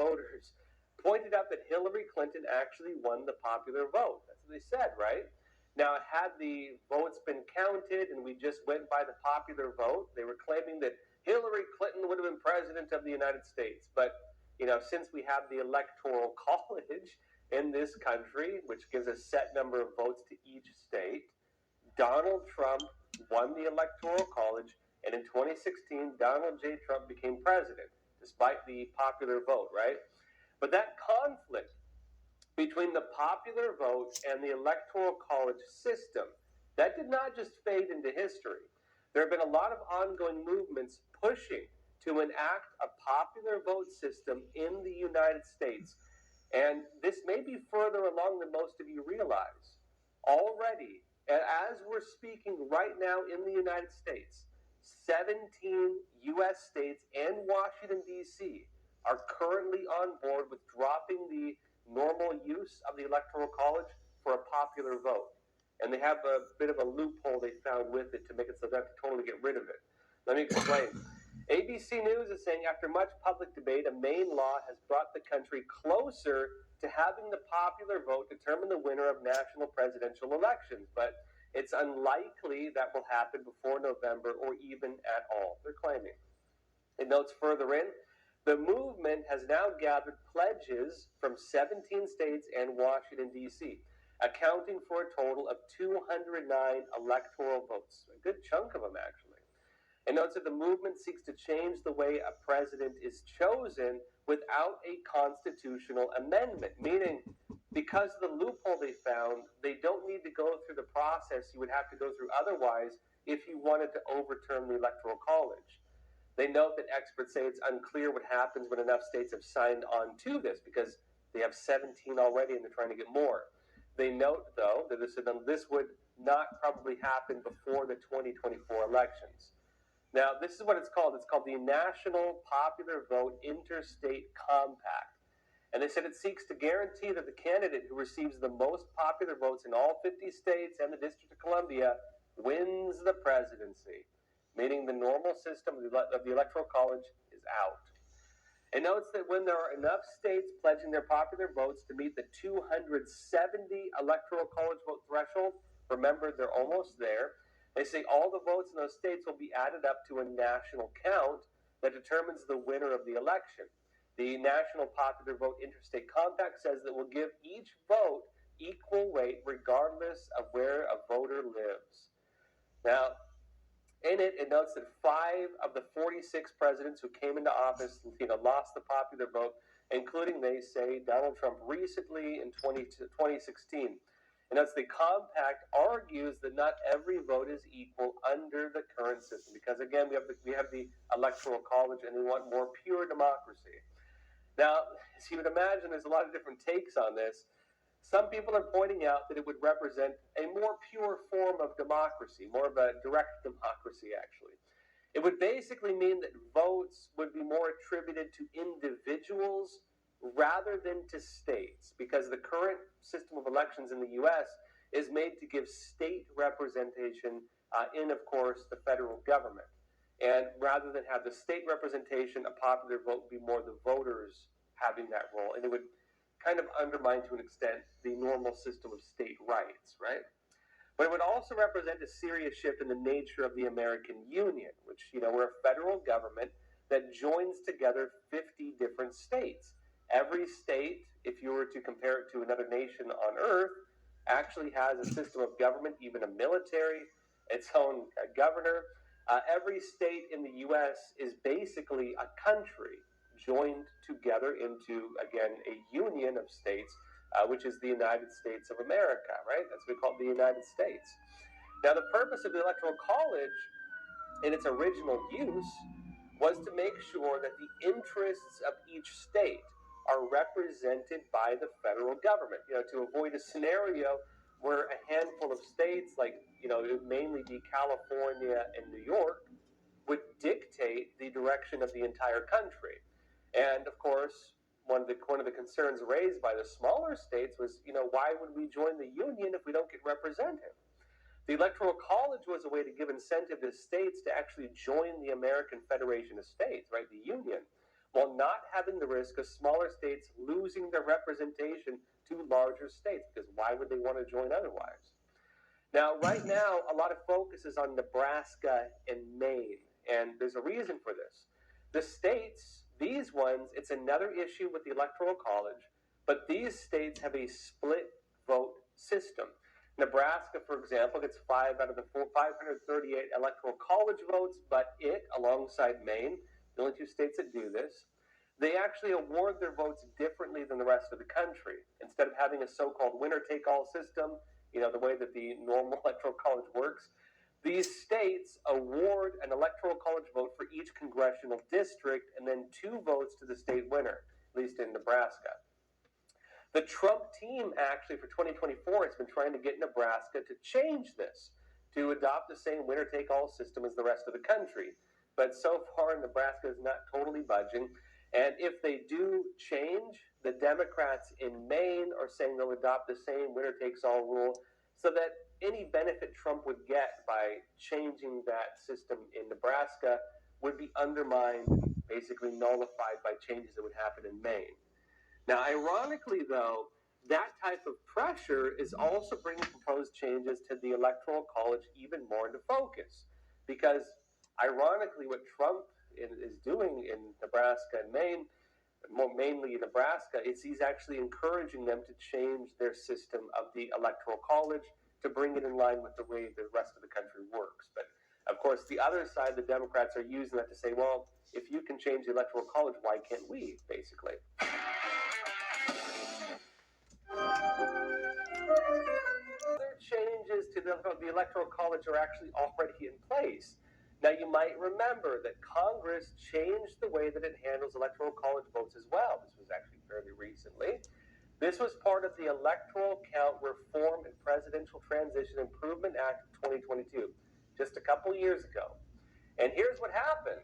voters pointed out that Hillary Clinton actually won the popular vote. That's what they said, right? Now, had the votes been counted and we just went by the popular vote, they were claiming that Hillary Clinton would have been president of the United States. But, since we have the Electoral College in this country, which gives a set number of votes to each state, Donald Trump won the Electoral College, and in 2016, Donald J. Trump became president, despite the popular vote, right? But that conflict between the popular vote and the Electoral College system, that did not just fade into history. There have been a lot of ongoing movements pushing to enact a popular vote system in the United States. And this may be further along than most of you realize. Already, and as we're speaking right now in the United States, 17 U.S. states and Washington, D.C. are currently on board with dropping the normal use of the Electoral College for a popular vote. And they have a bit of a loophole they found with it to make it so they have to totally get rid of it. Let me explain. ABC News is saying after much public debate, a Maine law has brought the country closer to having the popular vote determine the winner of national presidential elections. But it's unlikely that will happen before November or even at all, they're claiming. It notes further in, the movement has now gathered pledges from 17 states and Washington, D.C., accounting for a total of 209 electoral votes. A good chunk of them, actually. It notes that the movement seeks to change the way a president is chosen without a constitutional amendment, meaning because of the loophole they found, they don't need to go through the process you would have to go through otherwise if you wanted to overturn the Electoral College. They note that experts say it's unclear what happens when enough states have signed on to this because they have 17 already and they're trying to get more. They note, though, that this would not probably happen before the 2024 elections. Now, this is what it's called. It's called the National Popular Vote Interstate Compact. And they said it seeks to guarantee that the candidate who receives the most popular votes in all 50 states and the District of Columbia wins the presidency, meaning the normal system of the Electoral College is out. It notes that when there are enough states pledging their popular votes to meet the 270 Electoral College vote threshold, remember, they're almost there, they say all the votes in those states will be added up to a national count that determines the winner of the election. The National Popular Vote Interstate Compact says that will give each vote equal weight regardless of where a voter lives. Now, in it, it notes that 5 of the 46 presidents who came into office, lost the popular vote, including, they say, Donald Trump recently in 2016. And as the compact argues that not every vote is equal under the current system, because again, we have the Electoral College, and they want more pure democracy. Now, as you would imagine, there's a lot of different takes on this. Some people are pointing out that it would represent a more pure form of democracy, more of a direct democracy, actually. It would basically mean that votes would be more attributed to individuals rather than to states, because the current system of elections in the U.S. is made to give state representation in, of course, the federal government. And rather than have the state representation, a popular vote would be more the voters having that role. And it would kind of undermine, to an extent, the normal system of state rights, right? But it would also represent a serious shift in the nature of the American Union, which, we're a federal government that joins together 50 different states. Every state, if you were to compare it to another nation on earth, actually has a system of government, even a military, its own governor. Every state in the U.S. is basically a country joined together into, again, a union of states, which is the United States of America, right? That's what we call the United States. Now, the purpose of the Electoral College in its original use was to make sure that the interests of each state are represented by the federal government, to avoid a scenario where a handful of states, like, it would mainly be California and New York, would dictate the direction of the entire country. And, of course, one of the concerns raised by the smaller states was, why would we join the union if we don't get represented? The Electoral College was a way to give incentive to states to actually join the American Federation of States, right, the union, while not having the risk of smaller states losing their representation to larger states, because why would they want to join otherwise? Now, right now, a lot of focus is on Nebraska and Maine, and there's a reason for this. The states, these ones, it's another issue with the Electoral College, but these states have a split vote system. Nebraska, for example, gets 5 out of the 538 Electoral College votes, but it, alongside Maine, the only two states that do this, they actually award their votes differently than the rest of the country. Instead of having a so-called winner-take-all system, the way that the normal electoral college works, these states award an electoral college vote for each congressional district and then 2 votes to the state winner, at least in Nebraska. The Trump team actually for 2024 has been trying to get Nebraska to change this, to adopt the same winner-take-all system as the rest of the country. But so far, Nebraska is not totally budging. And if they do change, the Democrats in Maine are saying they'll adopt the same winner-takes-all rule, so that any benefit Trump would get by changing that system in Nebraska would be undermined and basically nullified by changes that would happen in Maine. Now, ironically, though, that type of pressure is also bringing proposed changes to the Electoral College even more into focus. Because, ironically, what Trump is doing in Nebraska and Maine, more mainly Nebraska, is he's actually encouraging them to change their system of the Electoral College to bring it in line with the way the rest of the country works. But, of course, the other side, the Democrats, are using that to say, well, if you can change the Electoral College, why can't we, basically? Other changes to the Electoral College are actually already in place. Now, you might remember that Congress changed the way that it handles Electoral College votes as well. This was actually fairly recently. This was part of the Electoral Count Reform and Presidential Transition Improvement Act of 2022, just a couple years ago. And here's what happened.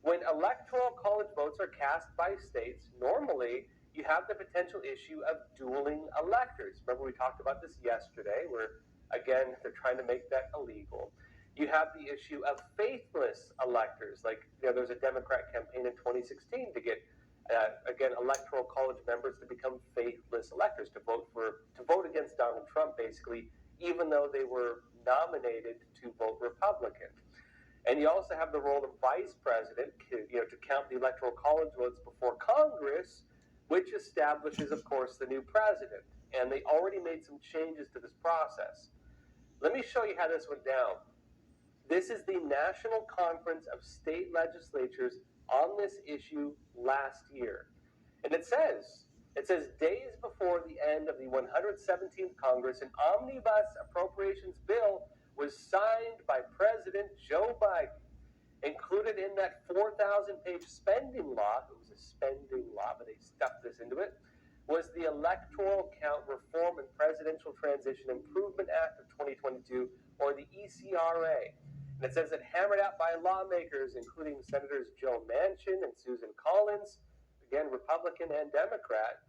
When Electoral College votes are cast by states, normally you have the potential issue of dueling electors. Remember, we talked about this yesterday, where, again, they're trying to make that illegal. You have the issue of faithless electors. Like, there was a Democrat campaign in 2016 to get, again, Electoral College members to become faithless electors, to vote against Donald Trump, basically, even though they were nominated to vote Republican. And you also have the role of vice president, to count the Electoral College votes before Congress, which establishes, of course, the new president. And they already made some changes to this process. Let me show you how this went down. This is the National Conference of State Legislatures on this issue last year. And it says, days before the end of the 117th Congress, an omnibus appropriations bill was signed by President Joe Biden. Included in that 4,000-page spending law, it was a spending law, but they stuffed this into it, was the Electoral Count Reform and Presidential Transition Improvement Act of 2022, or the ECRA. And it says that hammered out by lawmakers, including Senators Joe Manchin and Susan Collins, again, Republican and Democrat,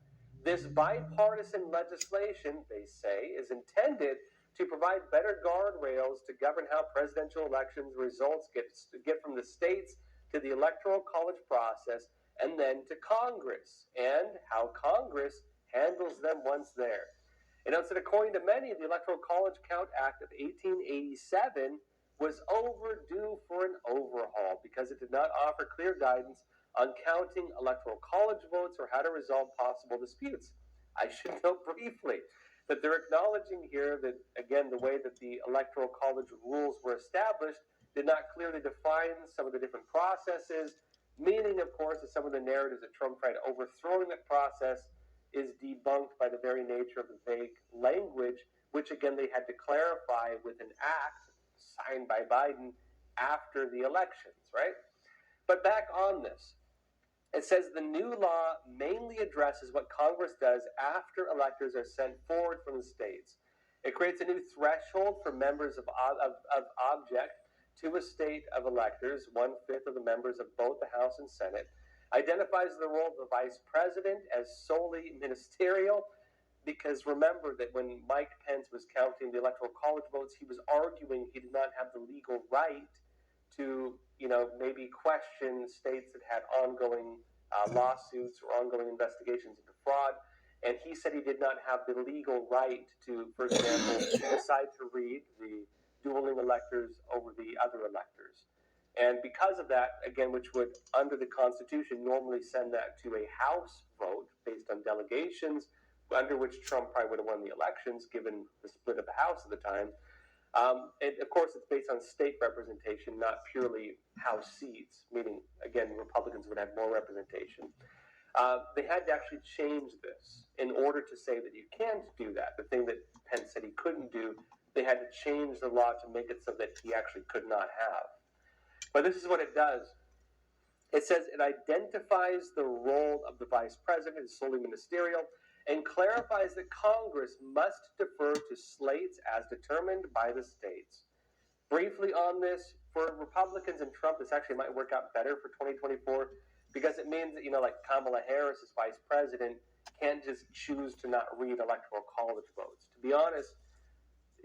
this bipartisan legislation, they say, is intended to provide better guardrails to govern how presidential elections results get from the states to the Electoral College process and then to Congress, and how Congress handles them once there. And it's that according to many, the Electoral College Count Act of 1887 was overdue for an overhaul because it did not offer clear guidance on counting Electoral College votes or how to resolve possible disputes. I should note briefly that they're acknowledging here that, again, the way that the Electoral College rules were established did not clearly define some of the different processes, meaning, of course, that some of the narratives that Trump tried overthrowing that process is debunked by the very nature of the vague language, which, again, they had to clarify with an act signed by Biden after the elections, right? But back on this, it says the new law mainly addresses what Congress does after electors are sent forward from the states. It creates a new threshold for members of object to a state of electors, 1/5 of the members of both the House and Senate, identifies the role of the vice president as solely ministerial, because remember that when Mike Pence was counting the Electoral College votes, he was arguing he did not have the legal right to, maybe question states that had ongoing lawsuits or ongoing investigations into fraud. And he said he did not have the legal right to, for example, decide to read the dueling electors over the other electors. And because of that, again, which would, under the Constitution, normally send that to a House vote based on delegations, under which Trump probably would have won the elections, given the split of the House at the time. And of course, it's based on state representation, not purely House seats, meaning, again, Republicans would have more representation. They had to actually change this in order to say that you can't do that. The thing that Pence said he couldn't do, they had to change the law to make it so that he actually could not have. But this is what it does. It says it identifies the role of the vice president as solely ministerial and clarifies that Congress must defer to slates as determined by the states. Briefly on this, for Republicans and Trump, this actually might work out better for 2024 because it means that, like Kamala Harris as vice president can't just choose to not read electoral college votes. To be honest,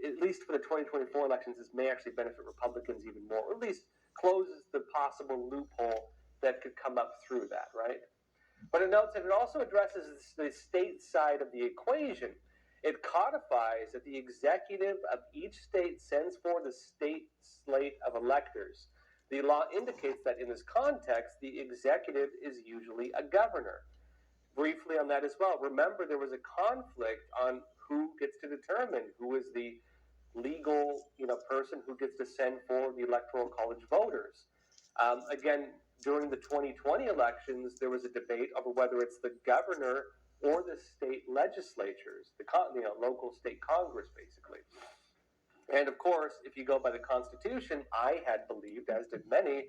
at least for the 2024 elections, this may actually benefit Republicans even more, or at least closes the possible loophole that could come up through that, right? But it notes that it also addresses the state side of the equation. It codifies that the executive of each state sends for the state slate of electors. The law indicates that in this context, the executive is usually a governor. Briefly on that as well, remember there was a conflict on who gets to determine who is the legal person who gets to send for the Electoral College voters. Again, during the 2020 elections, there was a debate over whether it's the governor or the state legislatures, the local state Congress, basically. And of course, if you go by the Constitution, I had believed, as did many,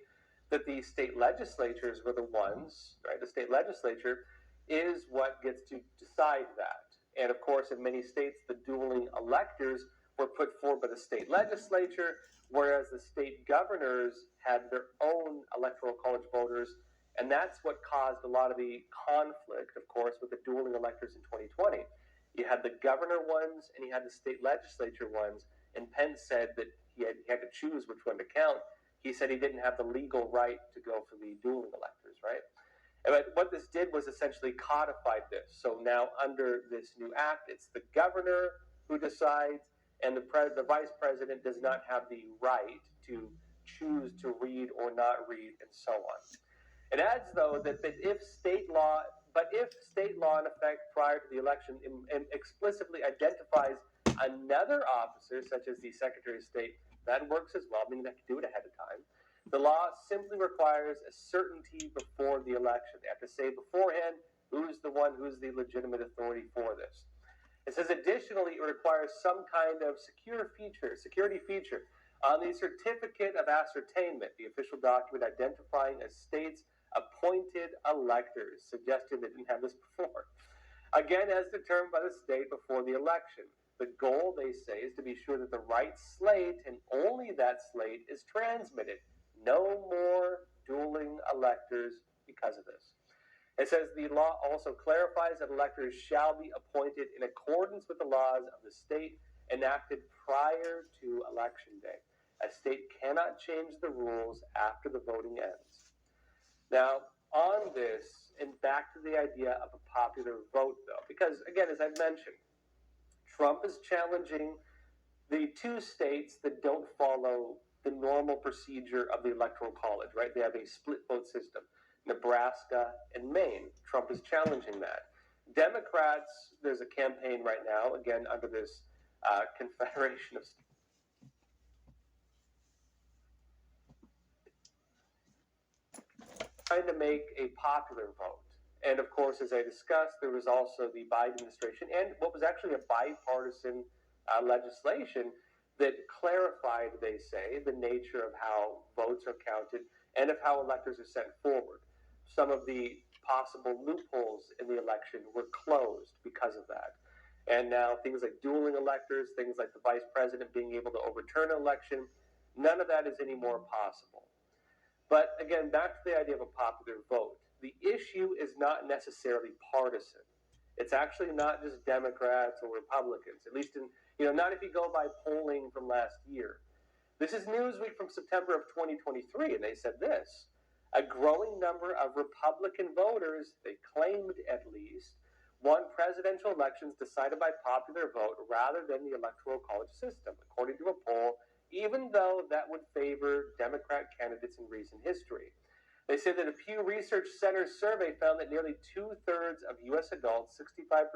that the state legislatures were the ones, right? The state legislature is what gets to decide that. And of course, in many states, the dueling electors were put forward by the state legislature, whereas the state governors had their own electoral college voters, and that's what caused a lot of the conflict, of course, with the dueling electors in 2020. You had the governor ones and you had the state legislature ones, and Pence said that he had to choose which one to count. He said he didn't have the legal right to go for the dueling electors, right? But what this did was essentially codified this. So now under this new act, it's the governor who decides, and the vice president does not have the right to choose to read or not read, and so on. It adds, though, that if state law in effect prior to the election explicitly identifies another officer, such as the Secretary of State, that works as well, meaning they can do it ahead of time. The law simply requires a certainty before the election. They have to say beforehand who's the legitimate authority for this. It says additionally, it requires some kind of security feature on the certificate of ascertainment, the official document identifying a state's appointed electors, suggesting they didn't have this before. Again, as determined by the state before the election. The goal, they say, is to be sure that the right slate, and only that slate, is transmitted. No more dueling electors because of this. It says the law also clarifies that electors shall be appointed in accordance with the laws of the state enacted prior to election day. A state cannot change the rules after the voting ends. Now, on this, and back to the idea of a popular vote, though, because, again, as I mentioned, Trump is challenging the two states that don't follow the normal procedure of the Electoral College, right? They have a split vote system. Nebraska and Maine. Trump is challenging that. Democrats, there's a campaign right now, again, under this confederation of trying to make a popular vote. And of course, as I discussed, there was also the Biden administration and what was actually a bipartisan legislation that clarified, they say, the nature of how votes are counted and of how electors are sent forward. Some of the possible loopholes in the election were closed because of that. And now things like dueling electors, things like the vice president being able to overturn an election, none of that is anymore possible. But again, back to the idea of a popular vote. The issue is not necessarily partisan. It's actually not just Democrats or Republicans, at least not if you go by polling from last year. This is Newsweek from September of 2023, and they said this. A growing number of Republican voters, they claimed at least, want presidential elections decided by popular vote rather than the Electoral College system, according to a poll, even though that would favor Democrat candidates in recent history. They say that a Pew Research Center survey found that nearly two-thirds of U.S. adults, 65%,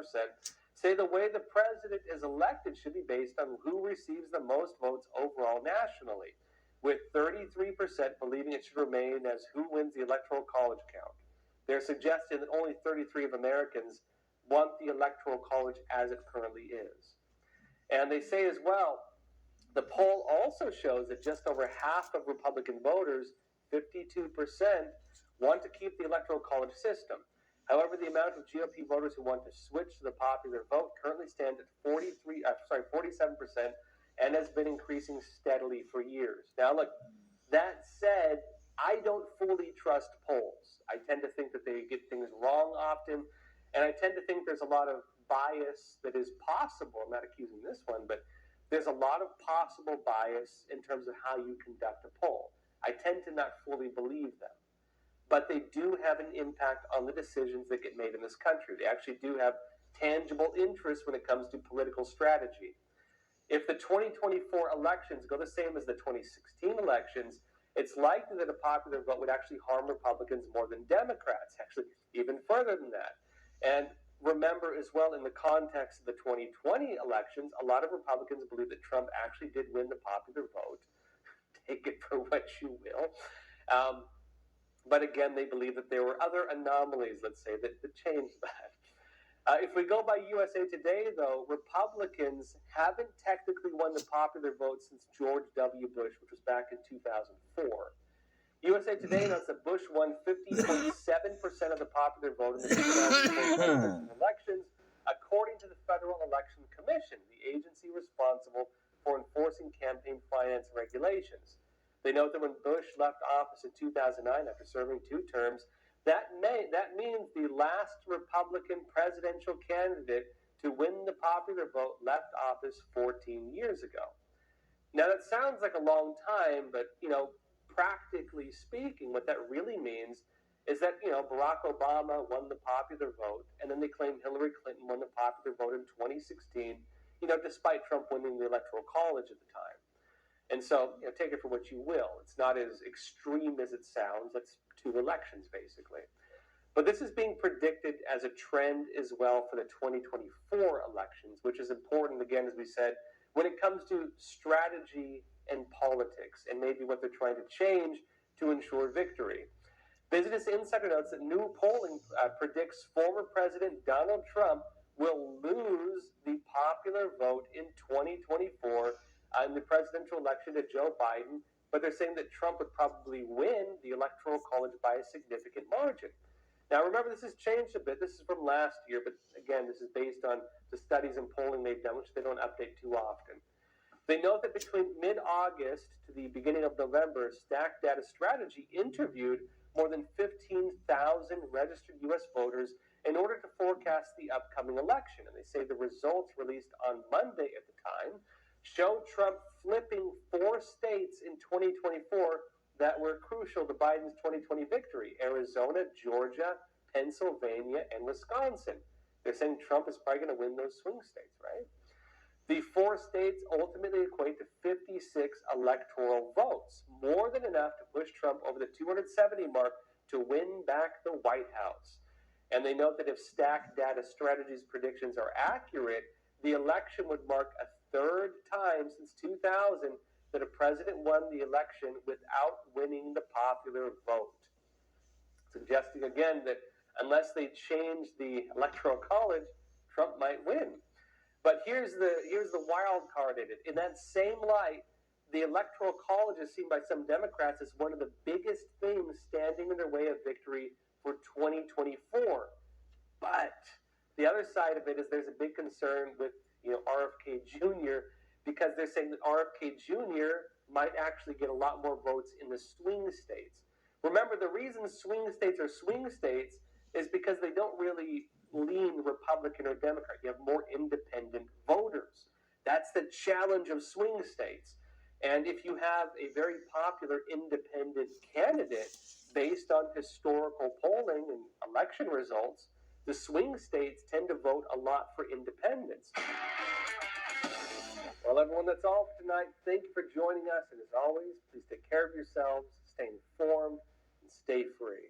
say the way the president is elected should be based on who receives the most votes overall nationally, with 33% believing it should remain as who wins the Electoral College count. They're suggesting that only 33 of Americans want the Electoral College as it currently is. And they say as well, the poll also shows that just over half of Republican voters, 52%, want to keep the Electoral College system. However, the amount of GOP voters who want to switch to the popular vote currently stands at 47%, and has been increasing steadily for years. Now, look, that said, I don't fully trust polls. I tend to think that they get things wrong often, and I tend to think there's a lot of bias that is possible. I'm not accusing this one, but there's a lot of possible bias in terms of how you conduct a poll. I tend to not fully believe them, but they do have an impact on the decisions that get made in this country. They actually do have tangible interest when it comes to political strategy. If the 2024 elections go the same as the 2016 elections, it's likely that a popular vote would actually harm Republicans more than Democrats, actually even further than that. And remember as well, in the context of the 2020 elections, a lot of Republicans believe that Trump actually did win the popular vote. Take it for what you will. But again, they believe that there were other anomalies, let's say, that changed that. If we go by USA Today, though, Republicans haven't technically won the popular vote since George W. Bush, which was back in 2004. USA Today announced that Bush won 50.7% of the popular vote in the 2004 elections, according to the Federal Election Commission, the agency responsible for enforcing campaign finance regulations. They note that when Bush left office in 2009 after serving 2 terms, that means the last Republican presidential candidate to win the popular vote left office 14 years ago. Now, that sounds like a long time, but, practically speaking, what that really means is that, Barack Obama won the popular vote, and then they claim Hillary Clinton won the popular vote in 2016, despite Trump winning the Electoral College at the time. And so, take it for what you will. It's not as extreme as it sounds. That's 2 elections, basically. But this is being predicted as a trend as well for the 2024 elections, which is important, again, as we said, when it comes to strategy and politics, and maybe what they're trying to change to ensure victory. Business Insider notes that new polling predicts former President Donald Trump will lose the popular vote in 2024 in the presidential election to Joe Biden, but they're saying that Trump would probably win the Electoral College by a significant margin. Now, remember, this has changed a bit. This is from last year, but again, this is based on the studies and polling they've done, which they don't update too often. They note that between mid-August to the beginning of November, Stack Data Strategy interviewed more than 15,000 registered U.S. voters in order to forecast the upcoming election. And they say the results released on Monday at the time show Trump flipping 4 states in 2024 that were crucial to Biden's 2020 victory: Arizona, Georgia, Pennsylvania, and Wisconsin. They're saying Trump is probably going to win those swing states, right? The 4 states ultimately equate to 56 electoral votes, more than enough to push Trump over the 270 mark to win back the White House. And they note that if Stack Data Strategies predictions are accurate, the election would mark a 3rd time since 2000 that a president won the election without winning the popular vote, suggesting again that unless they change the Electoral College, Trump might win. But here's the wild card in it. In that same light, the Electoral College is seen by some Democrats as one of the biggest things standing in their way of victory for 2024. But the other side of it is there's a big concern with RFK Jr., because they're saying that RFK Jr. might actually get a lot more votes in the swing states. Remember, the reason swing states are swing states is because they don't really lean Republican or Democrat. You have more independent voters. That's the challenge of swing states. And if you have a very popular independent candidate based on historical polling and election results, the swing states tend to vote a lot for independents. Well, everyone, that's all for tonight. Thank you for joining us. And as always, please take care of yourselves, stay informed, and stay free.